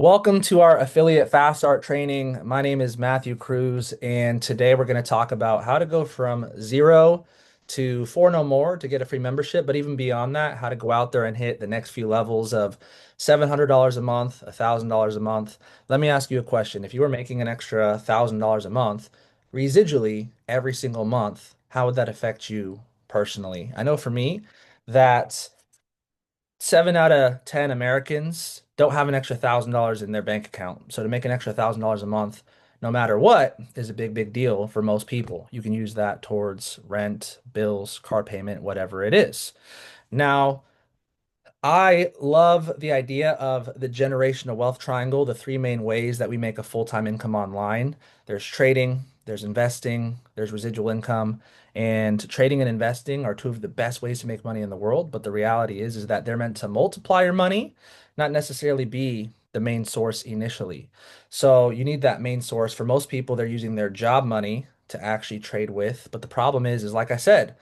Welcome to our affiliate fast start training. My name is Matthew Cruz, and today we're going to talk about how to go from zero to four no more to get a free membership, but even beyond that, how to go out there and hit the next few levels of $700 a month, $1,000 a month. Let me ask you a question. If you were making an extra $1,000 a month, residually every single month, how would that affect you personally? I know for me that 7 out of 10 Americans don't have an extra $1,000 in their bank account. So to make an extra $1,000 a month, no matter what, is a big, big deal for most people. You can use that towards rent, bills, car payment, whatever it is. Now, I love the idea of the generational wealth triangle, the three main ways that we make a full-time income online. There's trading, there's investing, there's residual income, and trading and investing are two of the best ways to make money in the world. But the reality is that they're meant to multiply your money, not necessarily be the main source initially. So you need that main source. For most people, they're using their job money to actually trade with. But the problem is like I said,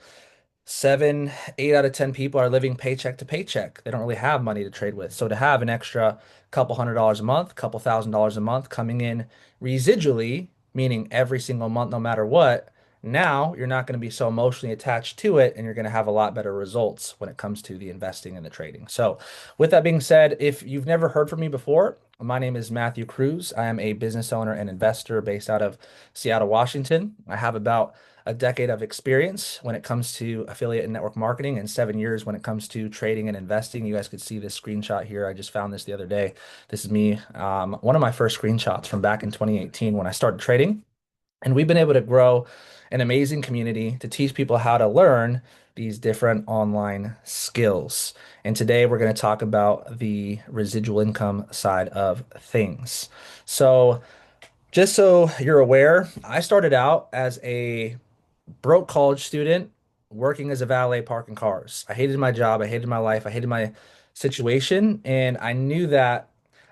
8 out of 10 people are living paycheck to paycheck. They don't really have money to trade with. So to have an extra couple $100 a month, couple $1,000s a month coming in residually, meaning every single month, no matter what, now you're not going to be so emotionally attached to it and you're going to have a lot better results when it comes to the investing and the trading. So, with that being said, if you've never heard from me before, my name is Matthew Cruz. I am a business owner and investor based out of Seattle, Washington. I have about a decade of experience when it comes to affiliate and network marketing and 7 years when it comes to trading and investing. You guys could see this screenshot here. I just found this the other day. This is me, one of my first screenshots from back in 2018 when I started trading. And we've been able to grow an amazing community to teach people how to learn these different online skills. And today we're going to talk about the residual income side of things. So, just so you're aware, I started out as a broke college student working as a valet parking cars. I hated my job, I hated my life, I hated my situation, and I knew that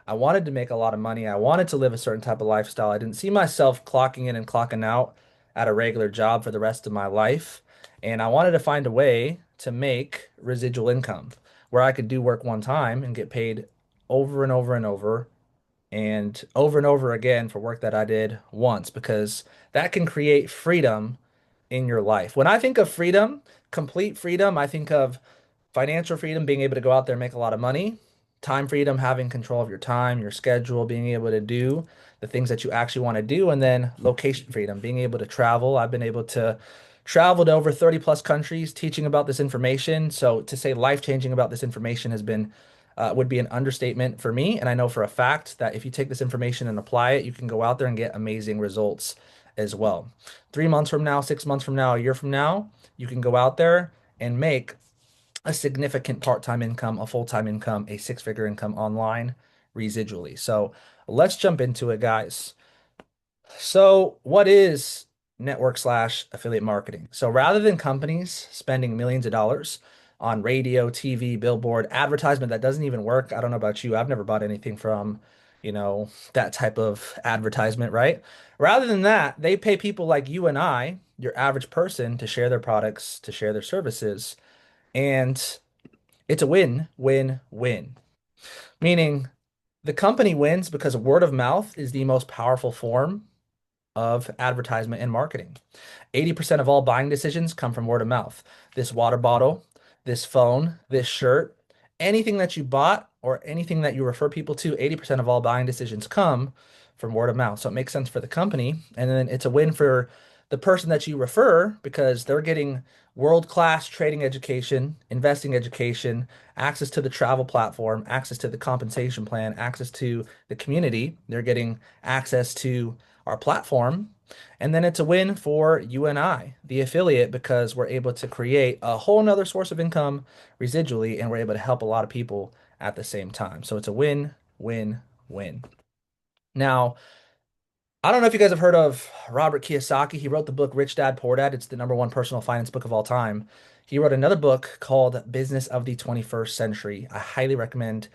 I wanted to make a lot of money. I wanted to live a certain type of lifestyle. I didn't see myself clocking in and clocking out at a regular job for the rest of my life, and I wanted to find a way to make residual income where I could do work one time and get paid over and over and over again for work that I did once because that can create freedom in your life. When I think of freedom, complete freedom, I think of financial freedom, being able to go out there and make a lot of money, time freedom, having control of your time, your schedule, being able to do the things that you actually want to do, and then location freedom, being able to travel. I've been able to travel to over 30 plus countries teaching about this information. So to say life-changing about this information has been would be an understatement for me. And I know for a fact that if you take this information and apply it, you can go out there and get amazing results as well. 3 months from now, 6 months from now, a year from now, you can go out there and make a significant part-time income, a full-time income, a six-figure income online residually. So let's jump into it, guys. So, what is network slash affiliate marketing? So, rather than companies spending millions of dollars on radio, TV, billboard, advertisement that doesn't even work, I don't know about you, I've never bought anything from, that type of advertisement, right? Rather than that, they pay people like you and I, your average person, to share their products, to share their services, and it's a win, win, win. Meaning the company wins because word of mouth is the most powerful form of advertisement and marketing. 80% of all buying decisions come from word of mouth. This water bottle, this phone, this shirt, anything that you bought or anything that you refer people to, 80% of all buying decisions come from word of mouth. So it makes sense for the company. And then it's a win for the person that you refer because they're getting world-class trading education, investing education, access to the travel platform, access to the compensation plan, access to the community. They're getting access to our platform. And then it's a win for you and I, the affiliate, because we're able to create a whole nother source of income residually, and we're able to help a lot of people at the same time. So it's a win, win, win. Now, I don't know if you guys have heard of Robert Kiyosaki. He wrote the book Rich Dad Poor Dad. It's the number one personal finance book of all time. He wrote another book called Business of the 21st Century. I highly recommend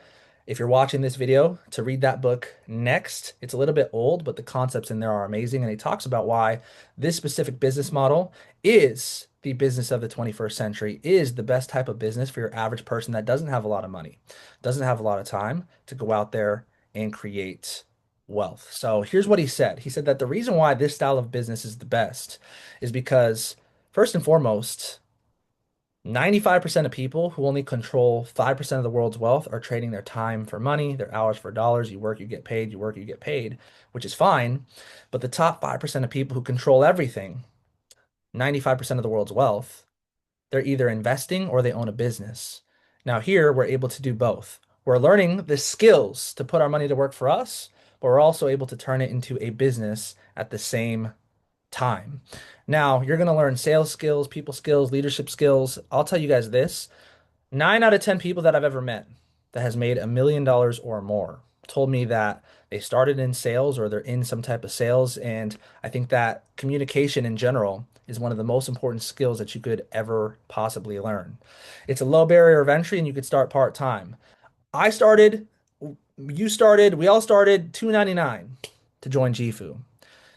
if you're watching this video to read that book next. It's a little bit old, but the concepts in there are amazing. And he talks about why this specific business model is the business of the 21st century, is the best type of business for your average person that doesn't have a lot of money, doesn't have a lot of time to go out there and create wealth. So here's what he said. He said that the reason why this style of business is the best is because, first and foremost, 95% of people who only control 5% of the world's wealth are trading their time for money, their hours for dollars. You work, you get paid, you work, you get paid, which is fine. But the top 5% of people who control everything, 95% of the world's wealth, they're either investing or they own a business. Now, here we're able to do both. We're learning the skills to put our money to work for us, but we're also able to turn it into a business at the same time. Now, you're going to learn sales skills, people skills, leadership skills. I'll tell you guys this, 9 out of 10 people that I've ever met that has made $1 million or more told me that they started in sales or they're in some type of sales. And I think that communication in general is one of the most important skills that you could ever possibly learn. It's a low barrier of entry and you could start part-time. I started, you started, we all started $2.99 to join Jifu.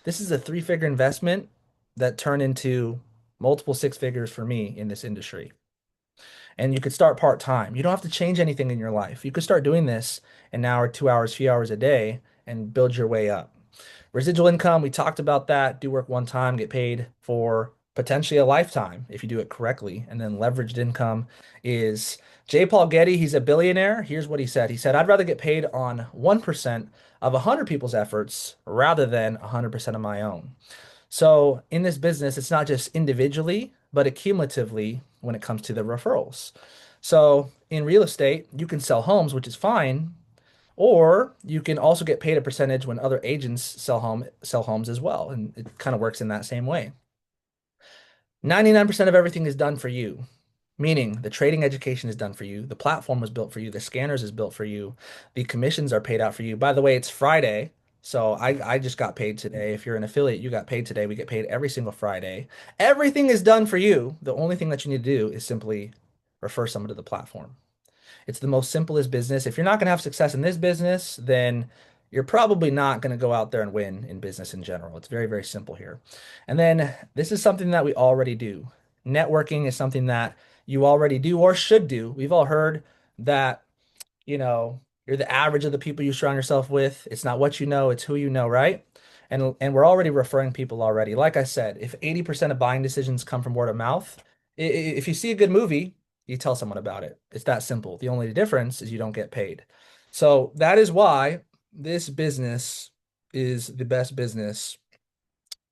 This is a three-figure investment that turned into multiple six figures for me in this industry. And you could start part-time. You don't have to change anything in your life. You could start doing this an hour, 2 hours, few hours a day and build your way up. Residual income, we talked about that. Do work one time, get paid for potentially a lifetime if you do it correctly. And then leveraged income is J. Paul Getty. He's a billionaire. Here's what he said. He said, I'd rather get paid on 1% of 100 people's efforts rather than 100% of my own. So in this business, it's not just individually, but accumulatively when it comes to the referrals. So in real estate, you can sell homes, which is fine, or you can also get paid a percentage when other agents sell homes as well, and it kind of works in that same way. 99% of everything is done for you, meaning the trading education is done for you, the platform was built for you, the scanners is built for you, the commissions are paid out for you. By the way, it's Friday, so I just got paid today. If you're an affiliate, you got paid today. We get paid every single Friday. Everything is done for you. The only thing that you need to do is simply refer someone to the platform. It's the most simplest business. If you're not going to have success in this business, then you're probably not going to go out there and win in business in general. It's very, very simple here. And then this is something that we already do. Networking is something that you already do or should do. We've all heard that, you're the average of the people you surround yourself with. It's not what you know, it's who you know, right? And we're already referring people already. Like I said, if 80% of buying decisions come from word of mouth, if you see a good movie, you tell someone about it. It's that simple. The only difference is you don't get paid. So that is why this business is the best business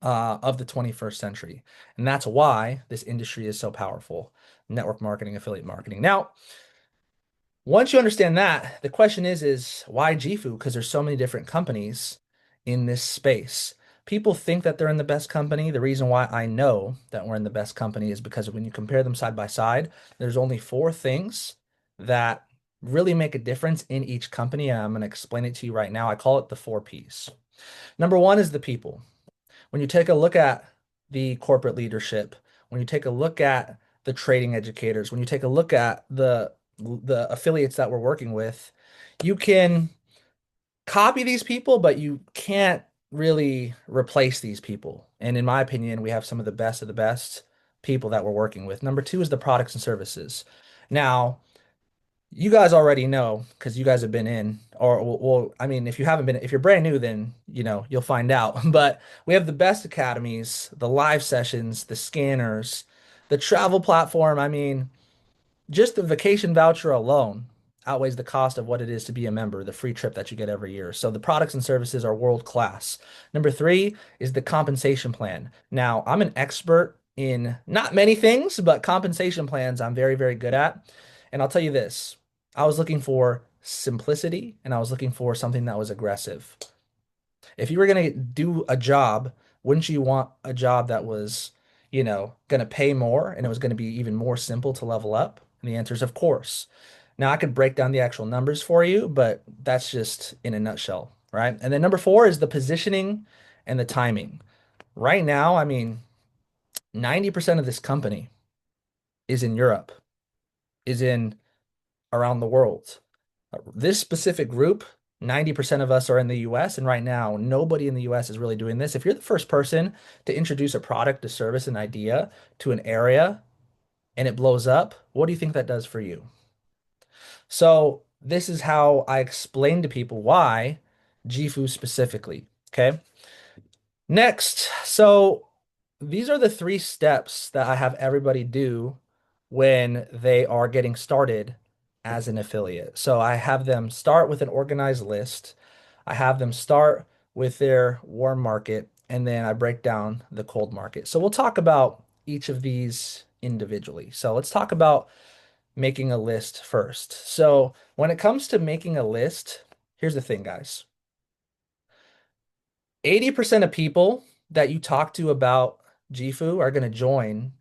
of the 21st century. And that's why this industry is so powerful. Network marketing, affiliate marketing. Now, once you understand that, the question is why Jifu? Because there's so many different companies in this space. People think that they're in the best company. The reason why I know that we're in the best company is because when you compare them side by side, there's only four things that really make a difference in each company. And I'm going to explain it to you right now. I call it the four P's. Number one is the people. When you take a look at the corporate leadership, when you take a look at the trading educators, when you take a look at the affiliates that we're working with, you can copy these people, but you can't really replace these people. And in my opinion, we have some of the best people that we're working with. Number two is the products and services. Now, you guys already know because you guys have been in, or well, I mean, if you haven't been, if you're brand new, then you'll find out. But we have the best academies, the live sessions, the scanners, the travel platform. I mean, just the vacation voucher alone outweighs the cost of what it is to be a member, the free trip that you get every year. So the products and services are world class. Number three is the compensation plan. Now, I'm an expert in not many things, but compensation plans I'm very, very good at. And I'll tell you this, I was looking for simplicity and I was looking for something that was aggressive. If you were going to do a job, wouldn't you want a job that was, going to pay more and it was going to be even more simple to level up? And the answer is, of course. Now, I could break down the actual numbers for you, but that's just in a nutshell, right? And then number four is the positioning and the timing. Right now, I mean, 90% of this company is in Europe, is in around the world. This specific group, 90% of us are in the US, and right now, nobody in the US is really doing this. If you're the first person to introduce a product, a service, an idea to an area and it blows up, what do you think that does for you? So this is how I explain to people why GFU specifically. Okay. Next, so these are the three steps that I have everybody do when they are getting started as an affiliate. So I have them start with an organized list. I have them start with their warm market, and then I break down the cold market. So we'll talk about each of these individually. So let's talk about making a list first. So when it comes to making a list, here's the thing, guys. 80% of people that you talk to about GFU are going to join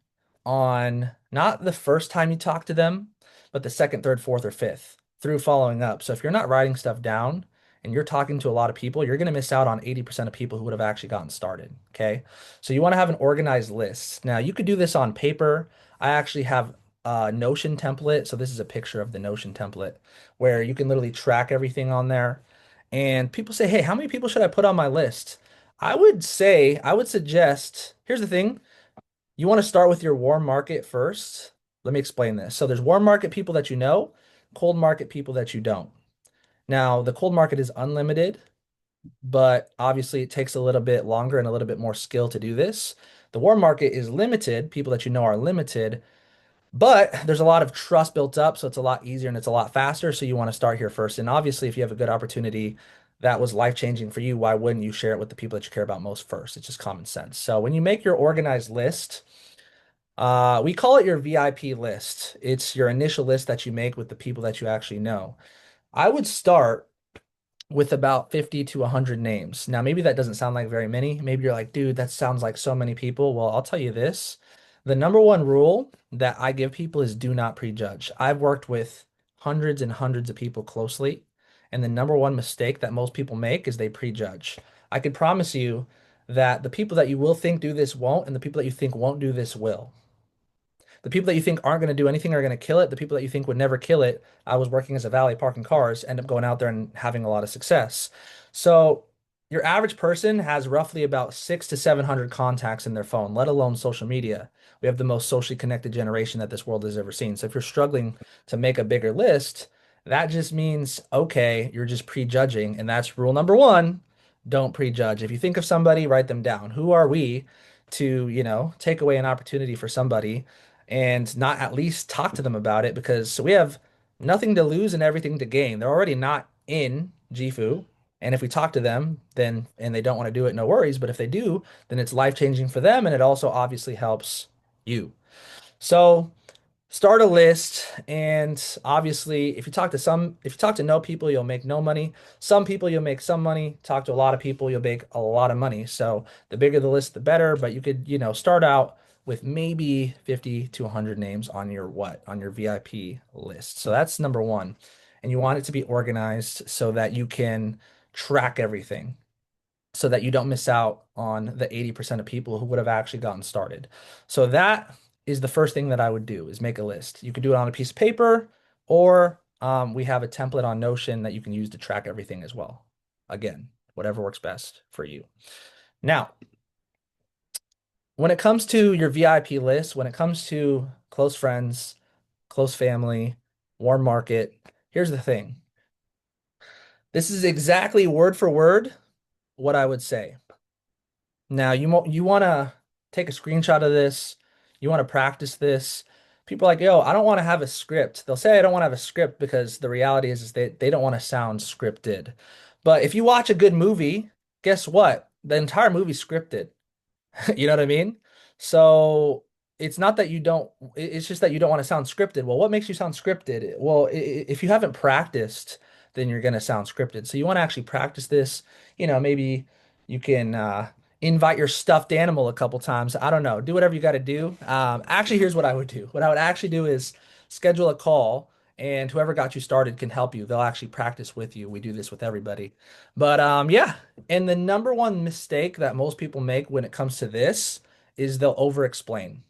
on not the first time you talk to them, but the second, third, fourth, or fifth through following up. So if you're not writing stuff down and you're talking to a lot of people, you're going to miss out on 80% of people who would have actually gotten started. Okay. So you want to have an organized list. Now you could do this on paper. I actually have a Notion template. So this is a picture of the Notion template where you can literally track everything on there. And people say, hey, how many people should I put on my list? I would suggest, here's the thing. You want to start with your warm market first. Let me explain this. So there's warm market people that you know, cold market people that you don't. Now, the cold market is unlimited, but obviously it takes a little bit longer and a little bit more skill to do this. The warm market is limited. People that you know are limited, but there's a lot of trust built up, so it's a lot easier and it's a lot faster. So you want to start here first. And obviously, if you have a good opportunity that was life-changing for you, why wouldn't you share it with the people that you care about most first? It's just common sense. So when you make your organized list, we call it your VIP list. It's your initial list that you make with the people that you actually know. I would start with about 50 to 100 names. Now, maybe that doesn't sound like very many. Maybe you're like, dude, that sounds like so many people. Well, I'll tell you this. The number one rule that I give people is do not prejudge. I've worked with hundreds and hundreds of people closely, and the number one mistake that most people make is they prejudge. I could promise you that the people that you will think do this won't, and the people that you think won't do this will. The people that you think aren't going to do anything are going to kill it. The people that you think would never kill it, I was working as a valet parking cars, end up going out there and having a lot of success. So your average person has roughly about 600 to 700 contacts in their phone, let alone social media. We have the most socially connected generation that this world has ever seen. So if you're struggling to make a bigger list, that just means, okay, you're just prejudging. And that's rule number one. Don't prejudge. If you think of somebody, write them down. Who are we to, take away an opportunity for somebody and not at least talk to them about it because we have nothing to lose and everything to gain. They're already not in GFU. And if we talk to them, then and they don't want to do it, no worries. But if they do, then it's life-changing for them and it also obviously helps you. So start a list and obviously if you talk to no people you'll make no money, some people you'll make some money, talk to a lot of people you'll make a lot of money. So the bigger the list the better, but you could start out with maybe 50 to 100 names on your VIP list. So that's number one, and you want it to be organized so that you can track everything so that you don't miss out on the 80% of people who would have actually gotten started. So that is the first thing that I would do is make a list. You could do it on a piece of paper, or we have a template on Notion that you can use to track everything as well. Again, whatever works best for you. Now, when it comes to your VIP list, when it comes to close friends, close family, warm market, here's the thing. This is exactly word for word what I would say. Now, you want to take a screenshot of this. You want to practice this. People are like, yo, I don't want to have a script. They'll say I don't want to have a script because the reality is they don't want to sound scripted. But if you watch a good movie, guess what? The entire movie's scripted. You know what I mean? So it's not that you don't, it's just that you don't want to sound scripted. Well, what makes you sound scripted? Well, if you haven't practiced, then you're going to sound scripted. So you want to actually practice this. Maybe you can invite your stuffed animal a couple times. I don't know. Do whatever you got to do. Actually, here's what I would do. What I would actually do is schedule a call, and whoever got you started can help you. They'll actually practice with you. We do this with everybody. But yeah, and the number one mistake that most people make when it comes to this is they'll over explain.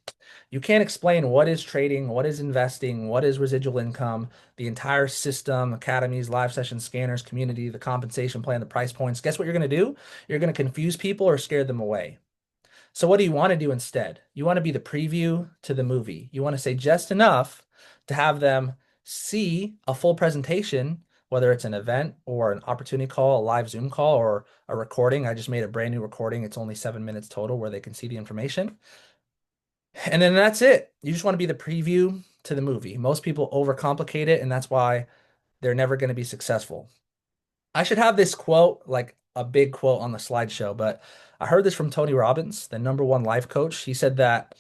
You can't explain what is trading, what is investing, what is residual income, the entire system, academies, live session scanners, community, the compensation plan, the price points. Guess what you're going to do? You're going to confuse people or scare them away. So what do you want to do instead? You want to be the preview to the movie. You want to say just enough to have them see a full presentation, whether it's an event or an opportunity call, a live Zoom call, or a recording. I just made a brand new recording. It's only 7 minutes total where they can see the information. And then that's it. You just want to be the preview to the movie. Most people overcomplicate it, and that's why they're never going to be successful. I should have this quote, like a big quote on the slideshow, but I heard this from Tony Robbins, the number one life coach. He said that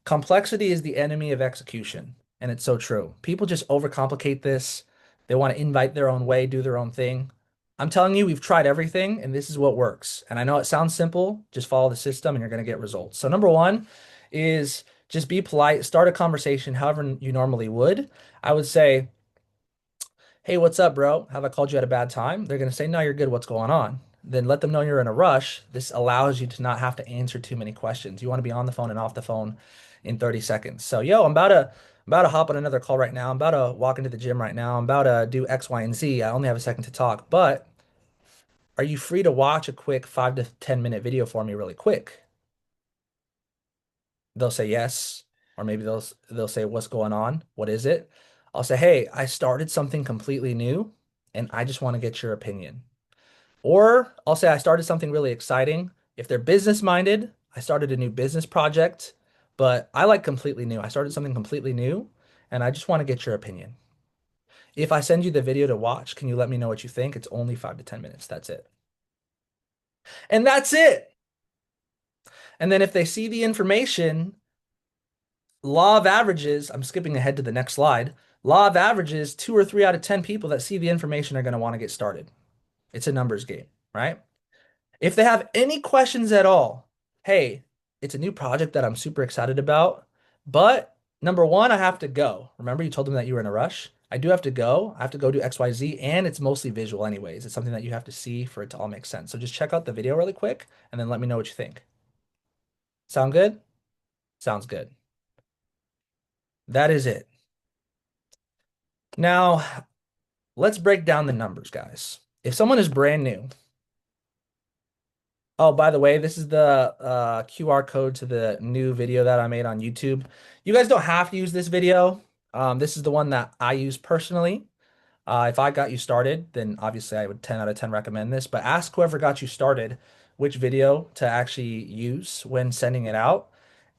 complexity is the enemy of execution. And it's so true. People just overcomplicate this. They want to invite their own way, do their own thing. I'm telling you, we've tried everything, and this is what works. And I know it sounds simple, just follow the system and you're going to get results. So, number one is just be polite, start a conversation however you normally would. I would say, hey, what's up, bro? Have I called you at a bad time? They're going to say, no, you're good. What's going on? Then let them know you're in a rush. This allows you to not have to answer too many questions. You want to be on the phone and off the phone in 30 seconds. So, yo, I'm about to hop on another call right now. I'm about to walk into the gym right now. I'm about to do X, Y, and Z. I only have a second to talk, but are you free to watch a quick 5 to 10 minute video for me really quick? They'll say yes, or maybe they'll say, what's going on? What is it? I'll say, hey, I started something completely new and I just want to get your opinion. Or I'll say I started something really exciting. If they're business minded, I started a new business project, but I like completely new. I started something completely new and I just want to get your opinion. If I send you the video to watch, can you let me know what you think? It's only 5 to 10 minutes. That's it. And that's it. And then if they see the information, law of averages, I'm skipping ahead to the next slide. Law of averages, 2 or 3 out of 10 people that see the information are going to want to get started. It's a numbers game, right? If they have any questions at all, hey, it's a new project that I'm super excited about, but number one, I have to go. Remember, you told them that you were in a rush? I do have to go. I have to go do XYZ, and it's mostly visual anyways. It's something that you have to see for it to all make sense. So just check out the video really quick and then let me know what you think. Sound good? Sounds good. That is it. Now, let's break down the numbers, guys. If someone is brand new, oh, by the way, this is the QR code to the new video that I made on YouTube. You guys don't have to use this video. This is the one that I use personally. If I got you started, then obviously I would 10 out of 10 recommend this. But ask whoever got you started which video to actually use when sending it out.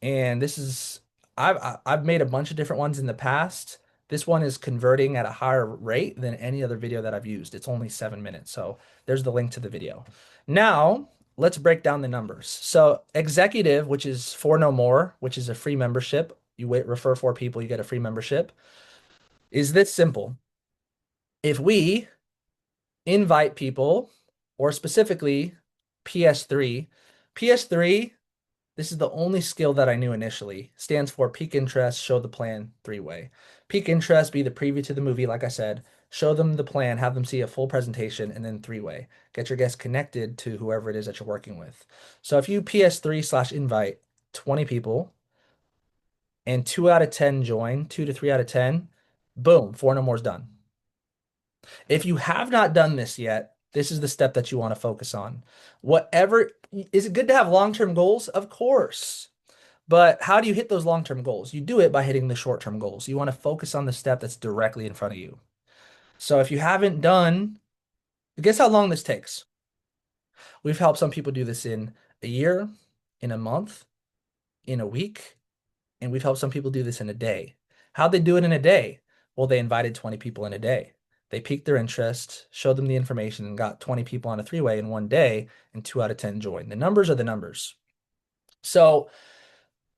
And this is I've made a bunch of different ones in the past. This one is converting at a higher rate than any other video that I've used. It's only 7 minutes. So there's the link to the video. Now, let's break down the numbers. So executive, which is for no more, which is a free membership. You refer 4 people, you get a free membership. Is this simple? If we invite people, or specifically PS3, PS3, this is the only skill that I knew initially. Stands for peak interest, show the plan, three-way. Peak interest, be the preview to the movie, like I said. Show them the plan, have them see a full presentation, and then three-way. Get your guests connected to whoever it is that you're working with. So if you PS3/invite 20 people and 2 out of 10 join, 2 to 3 out of 10, boom, Four No More's done. If you have not done this yet, this is the step that you want to focus on. Whatever, is it good to have long-term goals? Of course. But how do you hit those long-term goals? You do it by hitting the short-term goals. You want to focus on the step that's directly in front of you. So if you haven't done, guess how long this takes? We've helped some people do this in a year, in a month, in a week, and we've helped some people do this in a day. How'd they do it in a day? Well, they invited 20 people in a day. They piqued their interest, showed them the information, and got 20 people on a three-way in one day, and 2 out of 10 joined. The numbers are the numbers. So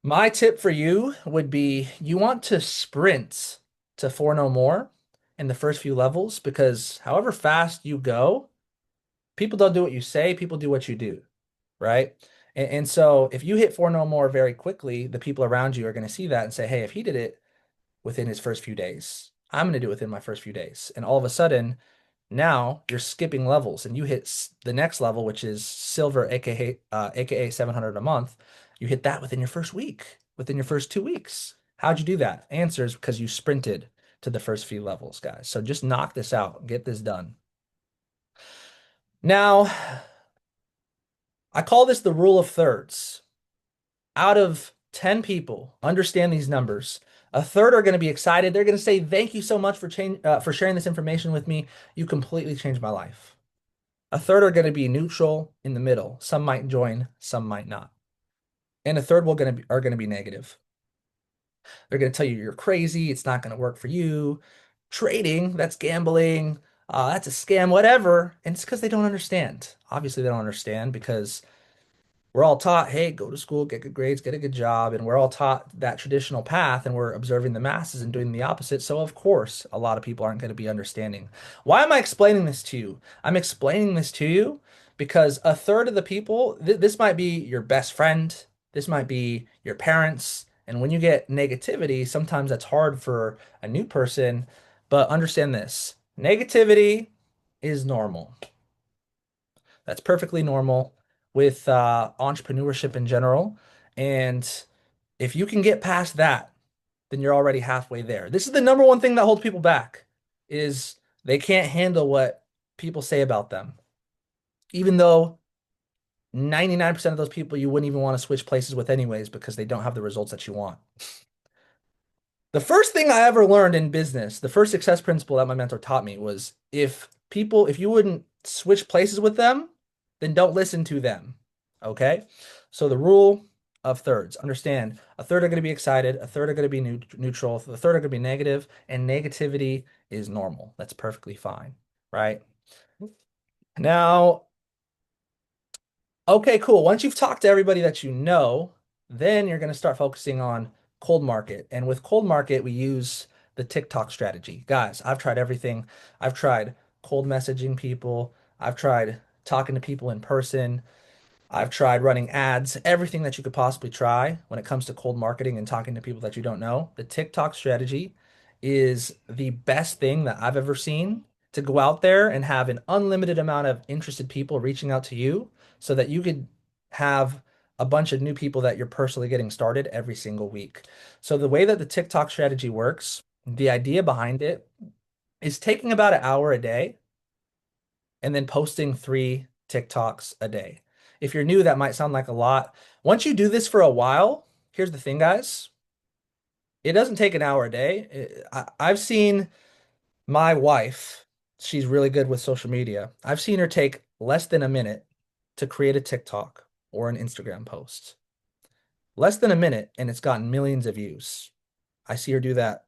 my tip for you would be you want to sprint to Four No More in the first few levels because however fast you go, people don't do what you say, people do what you do, right? And so if you hit Four No More very quickly, the people around you are going to see that and say, hey, if he did it within his first few days, I'm going to do it within my first few days. And all of a sudden, now you're skipping levels and you hit the next level, which is silver, aka 700 a month. You hit that within your first week, within your first 2 weeks. How'd you do that? Answers because you sprinted to the first few levels, guys. So just knock this out, get this done. Now, I call this the rule of thirds. Out of 10 people, understand these numbers. A third are going to be excited. They're going to say, "Thank you so much for sharing this information with me. You completely changed my life." A third are going to be neutral in the middle. Some might join, some might not. And a third are going to be negative. They're going to tell you you're crazy. It's not going to work for you. Trading, that's gambling. That's a scam, whatever. And it's because they don't understand. Obviously, they don't understand because we're all taught, hey, go to school, get good grades, get a good job. And we're all taught that traditional path, and we're observing the masses and doing the opposite. So, of course, a lot of people aren't going to be understanding. Why am I explaining this to you? I'm explaining this to you because a third of the people, this might be your best friend, this might be your parents. And when you get negativity, sometimes that's hard for a new person. But understand this, negativity is normal. That's perfectly normal with entrepreneurship in general. And if you can get past that, then you're already halfway there. This is the number one thing that holds people back is they can't handle what people say about them. Even though 99% of those people you wouldn't even want to switch places with anyways because they don't have the results that you want. The first thing I ever learned in business, the first success principle that my mentor taught me was if you wouldn't switch places with them, then don't listen to them. Okay? So the rule of thirds, understand a third are going to be excited, a third are going to be neutral, a third are going to be negative, and negativity is normal. That's perfectly fine, right? Now, okay, cool. Once you've talked to everybody that you know, then you're going to start focusing on cold market. And with cold market, we use the TikTok strategy. Guys, I've tried everything. I've tried cold messaging people. I've tried talking to people in person. I've tried running ads, everything that you could possibly try when it comes to cold marketing and talking to people that you don't know. The TikTok strategy is the best thing that I've ever seen to go out there and have an unlimited amount of interested people reaching out to you so that you could have a bunch of new people that you're personally getting started every single week. So the way that the TikTok strategy works, the idea behind it is taking about an hour a day and then posting 3 TikToks a day. If you're new, that might sound like a lot. Once you do this for a while, here's the thing, guys. It doesn't take an hour a day. I've seen my wife, she's really good with social media. I've seen her take less than a minute to create a TikTok or an Instagram post. Less than a minute, and it's gotten millions of views. I see her do that.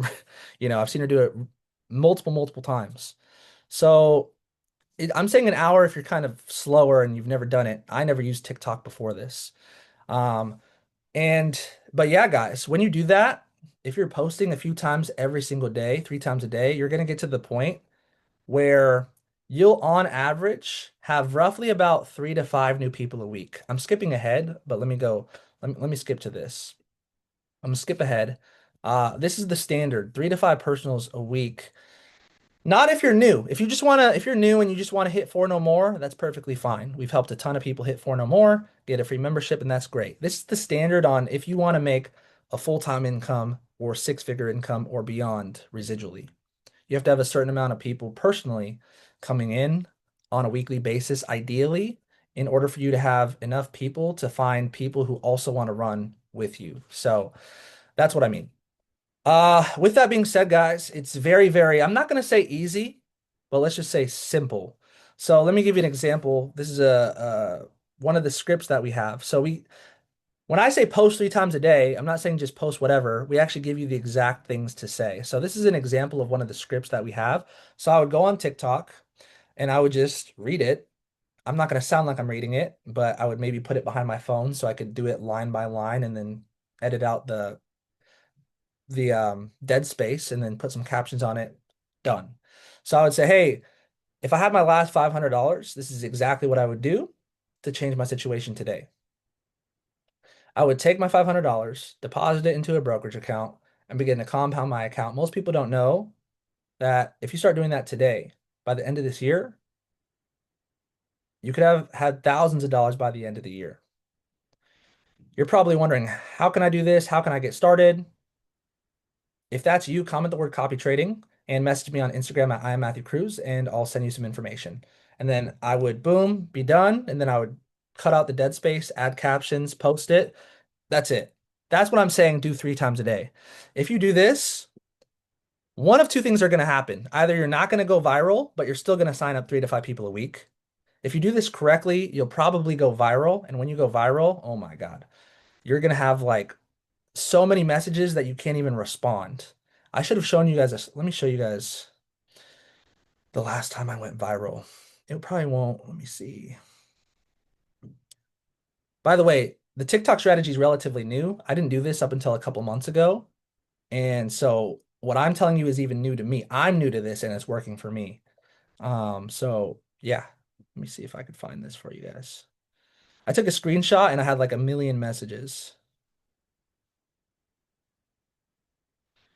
I've seen her do it multiple times. So I'm saying an hour if you're kind of slower and you've never done it. I never used TikTok before this. Um, but yeah, guys, when you do that, if you're posting a few times every single day, 3 times a day, you're gonna get to the point where you'll on average have roughly about 3 to 5 new people a week. I'm skipping ahead, but let me go. Let me skip to this. I'm gonna skip ahead. This is the standard, 3 to 5 personals a week. Not if you're new. If you're new and you just want to hit four no more, that's perfectly fine. We've helped a ton of people hit four no more, get a free membership, and that's great. This is the standard on if you want to make a full-time income or six-figure income or beyond residually. You have to have a certain amount of people personally coming in on a weekly basis, ideally, in order for you to have enough people to find people who also want to run with you. So that's what I mean. With that being said, guys, it's I'm not going to say easy, but let's just say simple. So let me give you an example. This is one of the scripts that we have. When I say post 3 times a day, I'm not saying just post whatever. We actually give you the exact things to say. So this is an example of one of the scripts that we have. So I would go on TikTok and I would just read it. I'm not going to sound like I'm reading it, but I would maybe put it behind my phone so I could do it line by line and then edit out the dead space and then put some captions on it. Done. So I would say, hey, if I had my last $500, this is exactly what I would do to change my situation today. I would take my $500, deposit it into a brokerage account, and begin to compound my account. Most people don't know that if you start doing that today, by the end of this year, you could have had thousands of dollars by the end of the year. You're probably wondering, how can I do this? How can I get started? If that's you, comment the word copy trading and message me on Instagram at I am Matthew Cruz, and I'll send you some information. And then I would boom, be done, and then I would cut out the dead space, add captions, post it. That's it. That's what I'm saying, do 3 times a day. If you do this, one of two things are going to happen. Either you're not going to go viral, but you're still going to sign up 3 to 5 people a week. If you do this correctly, you'll probably go viral. And when you go viral, oh my God, you're going to have like so many messages that you can't even respond. I should have shown you guys this. Let me show you guys the last time I went viral. It probably won't. Let me see. By the way, the TikTok strategy is relatively new. I didn't do this up until a couple months ago. And so what I'm telling you is even new to me. I'm new to this and it's working for me. So yeah, let me see if I could find this for you guys. I took a screenshot and I had like a million messages.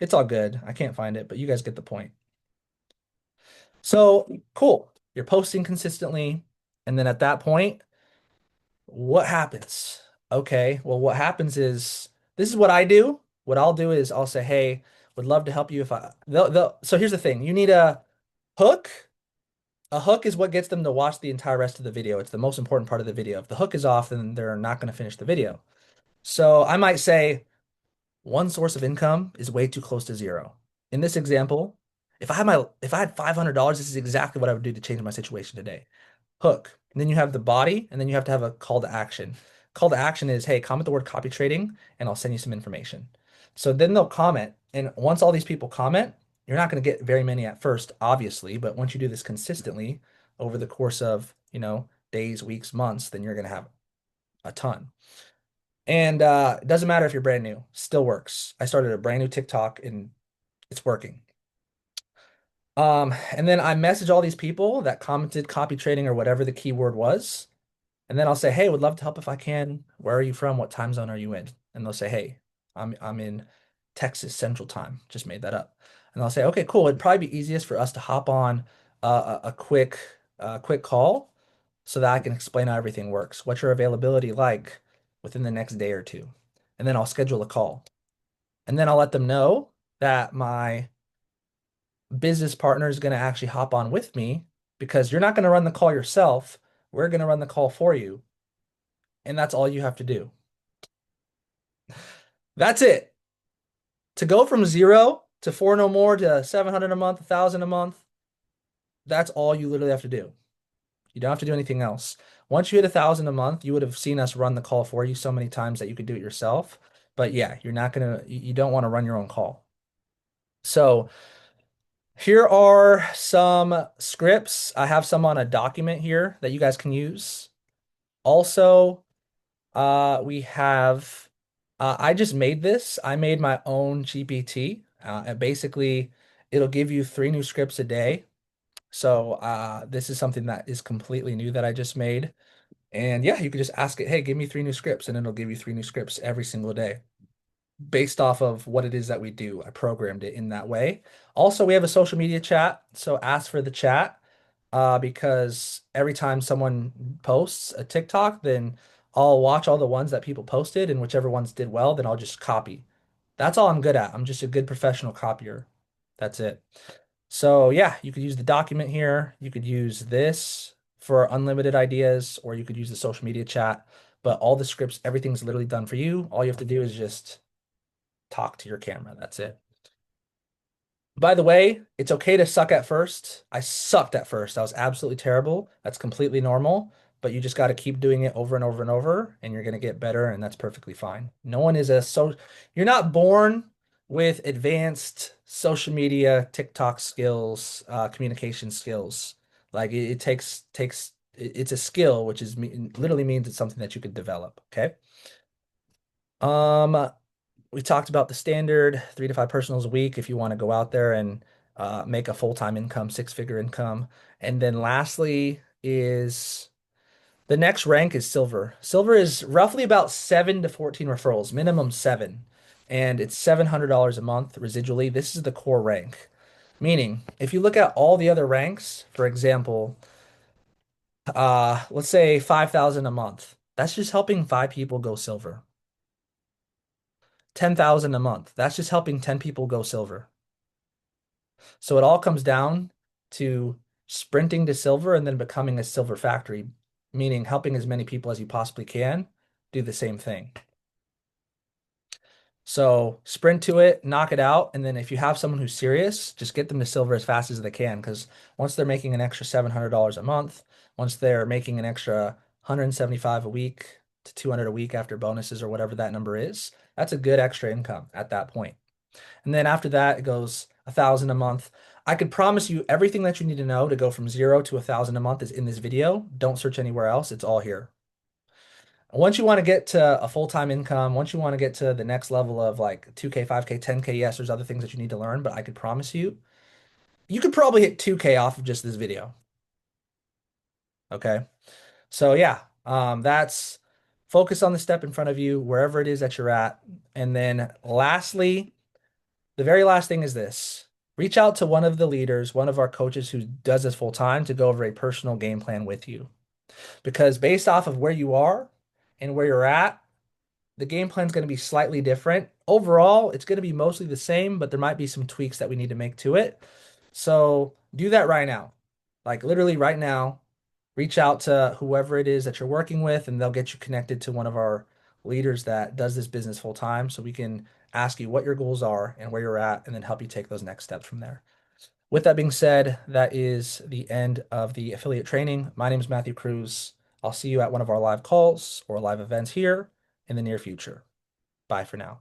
It's all good. I can't find it, but you guys get the point. So cool. You're posting consistently. And then at that point, what happens? Okay, well, what happens is this is what I do. What I'll do is I'll say, hey, would love to help you if so here's the thing. You need hook. A hook is what gets them to watch the entire rest of the video. It's the most important part of the video. If the hook is off, then they're not going to finish the video. So I might say one source of income is way too close to zero. In this example, if I had $500, this is exactly what I would do to change my situation today. Hook. And then you have the body, and then you have to have a call to action. Call to action is, hey, comment the word copy trading, and I'll send you some information. So then they'll comment. And once all these people comment, you're not going to get very many at first, obviously, but once you do this consistently over the course of, days, weeks, months, then you're going to have a ton. And it doesn't matter if you're brand new, still works. I started a brand new TikTok and it's working. And then I message all these people that commented copy trading or whatever the keyword was. And then I'll say, hey, would love to help if I can. Where are you from? What time zone are you in? And they'll say, hey, I'm in Texas Central Time. Just made that up. And I'll say, okay, cool. It'd probably be easiest for us to hop on a quick call so that I can explain how everything works. What's your availability like within the next day or two? And then I'll schedule a call. And then I'll let them know that my business partner is going to actually hop on with me because you're not going to run the call yourself. We're going to run the call for you. And that's all you have to do. That's it. To go from zero to four no more to 700 a month, 1,000 a month, that's all you literally have to do. You don't have to do anything else. Once you hit 1,000 a month, you would have seen us run the call for you so many times that you could do it yourself. But yeah, you're not gonna, you don't want to run your own call. So here are some scripts. I have some on a document here that you guys can use. Also, we have, I just made this. I made my own GPT. And basically, it'll give you 3 new scripts a day. So this is something that is completely new that I just made. And yeah, you could just ask it, hey, give me 3 new scripts, and it'll give you 3 new scripts every single day based off of what it is that we do. I programmed it in that way. Also, we have a social media chat, so ask for the chat because every time someone posts a TikTok, then I'll watch all the ones that people posted, and whichever ones did well, then I'll just copy. That's all I'm good at. I'm just a good professional copier. That's it. So yeah, you could use the document here. You could use this for unlimited ideas, or you could use the social media chat. But all the scripts, everything's literally done for you. All you have to do is just talk to your camera. That's it. By the way, it's okay to suck at first. I sucked at first. I was absolutely terrible. That's completely normal, but you just got to keep doing it over and over and over, and you're going to get better, and that's perfectly fine. No one is you're not born with advanced social media, TikTok skills, communication skills. Like it it's a skill, which literally means it's something that you could develop. Okay. Um, we talked about the standard 3 to 5 personals a week if you want to go out there and make a full-time income, 6-figure income. And then lastly is the next rank is silver. Silver is roughly about 7 to 14 referrals, minimum 7. And it's $700 a month residually. This is the core rank. Meaning, if you look at all the other ranks, for example, let's say 5,000 a month. That's just helping 5 people go silver. 10,000 a month. That's just helping 10 people go silver. So it all comes down to sprinting to silver and then becoming a silver factory, meaning helping as many people as you possibly can do the same thing. So sprint to it, knock it out, and then if you have someone who's serious, just get them to silver as fast as they can. Because once they're making an extra $700 a month, once they're making an extra 175 a week to 200 a week after bonuses or whatever that number is, that's a good extra income at that point. And then after that, it goes 1,000 a month. I could promise you everything that you need to know to go from 0 to 1,000 a month is in this video. Don't search anywhere else. It's all here. Once you want to get to a full-time income, once you want to get to the next level of like 2K, 5K, 10K, yes, there's other things that you need to learn, but I could promise you, you could probably hit 2K off of just this video. Okay. So yeah, that's focus on the step in front of you, wherever it is that you're at. And then lastly, the very last thing is this. Reach out to one of the leaders, one of our coaches who does this full time to go over a personal game plan with you. Because based off of where you are and where you're at, the game plan is going to be slightly different. Overall, it's going to be mostly the same, but there might be some tweaks that we need to make to it. So do that right now. Like literally right now, reach out to whoever it is that you're working with, and they'll get you connected to one of our leaders that does this business full time so we can ask you what your goals are and where you're at, and then help you take those next steps from there. With that being said, that is the end of the affiliate training. My name is Matthew Cruz. I'll see you at one of our live calls or live events here in the near future. Bye for now.